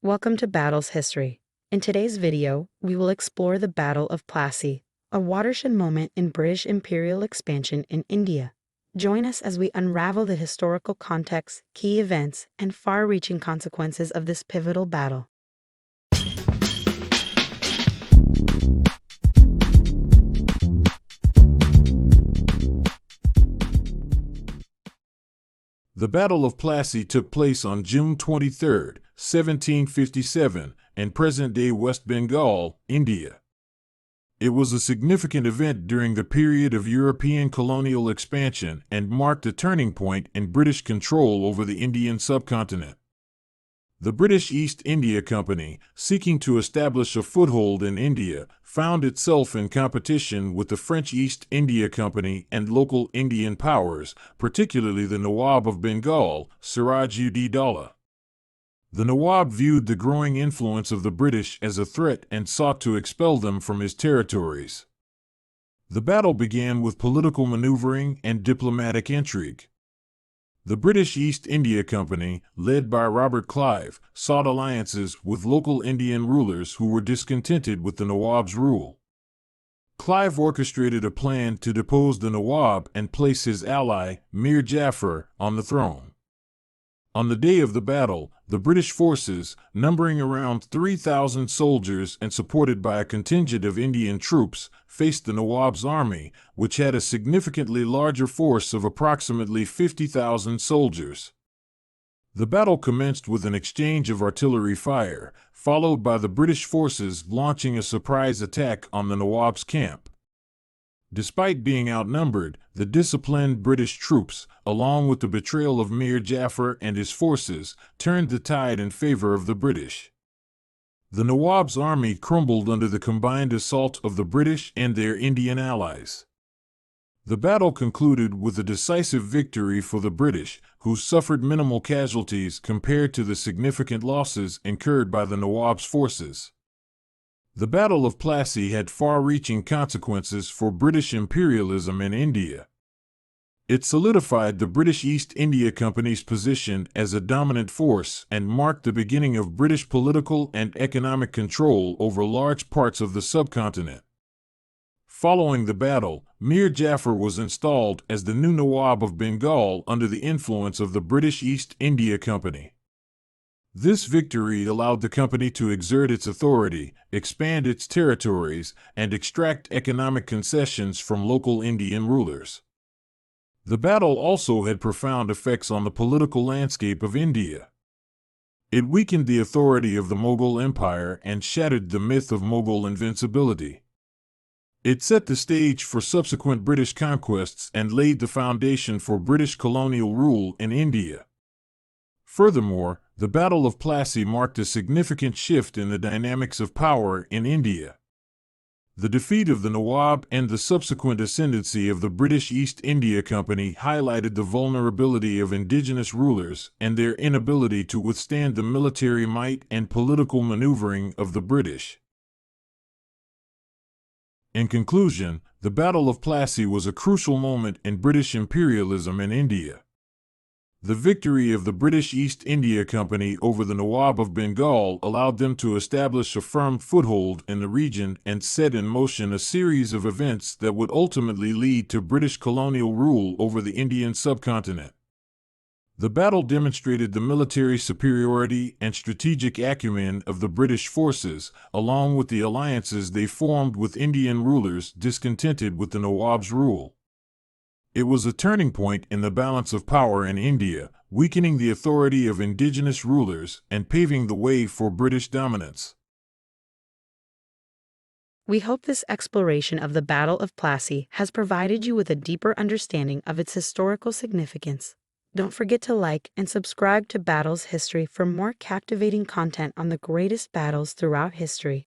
Welcome to Battle's History. In today's video, we will explore the Battle of Plassey, a watershed moment in British imperial expansion in India. Join us as we unravel the historical context, key events, and far-reaching consequences of this pivotal battle. The Battle of Plassey took place on June 23, 1757, in present-day West Bengal, India. It was a significant event during the period of European colonial expansion and marked a turning point in British control over the Indian subcontinent. The British East India Company, seeking to establish a foothold in India, found itself in competition with the French East India Company and local Indian powers, particularly the Nawab of Bengal, Siraj-ud-Daulah. The Nawab viewed the growing influence of the British as a threat and sought to expel them from his territories. The battle began with political maneuvering and diplomatic intrigue. The British East India Company, led by Robert Clive, sought alliances with local Indian rulers who were discontented with the Nawab's rule. Clive orchestrated a plan to depose the Nawab and place his ally, Mir Jafar, on the throne. On the day of the battle, the British forces, numbering around 3,000 soldiers and supported by a contingent of Indian troops, faced the Nawab's army, which had a significantly larger force of approximately 50,000 soldiers. The battle commenced with an exchange of artillery fire, followed by the British forces launching a surprise attack on the Nawab's camp. Despite being outnumbered, the disciplined British troops, along with the betrayal of Mir Jafar and his forces, turned the tide in favor of the British. The Nawab's army crumbled under the combined assault of the British and their Indian allies. The battle concluded with a decisive victory for the British, who suffered minimal casualties compared to the significant losses incurred by the Nawab's forces. The Battle of Plassey had far-reaching consequences for British imperialism in India. It solidified the British East India Company's position as a dominant force and marked the beginning of British political and economic control over large parts of the subcontinent. Following the battle, Mir Jafar was installed as the new Nawab of Bengal under the influence of the British East India Company. This victory allowed the company to exert its authority, expand its territories, and extract economic concessions from local Indian rulers. The battle also had profound effects on the political landscape of India. It weakened the authority of the Mughal Empire and shattered the myth of Mughal invincibility. It set the stage for subsequent British conquests and laid the foundation for British colonial rule in India. Furthermore, the Battle of Plassey marked a significant shift in the dynamics of power in India. The defeat of the Nawab and the subsequent ascendancy of the British East India Company highlighted the vulnerability of indigenous rulers and their inability to withstand the military might and political maneuvering of the British. In conclusion, the Battle of Plassey was a crucial moment in British imperialism in India. The victory of the British East India Company over the Nawab of Bengal allowed them to establish a firm foothold in the region and set in motion a series of events that would ultimately lead to British colonial rule over the Indian subcontinent. The battle demonstrated the military superiority and strategic acumen of the British forces, along with the alliances they formed with Indian rulers discontented with the Nawab's rule. It was a turning point in the balance of power in India, weakening the authority of indigenous rulers and paving the way for British dominance. We hope this exploration of the Battle of Plassey has provided you with a deeper understanding of its historical significance. Don't forget to like and subscribe to Battle's History for more captivating content on the greatest battles throughout history.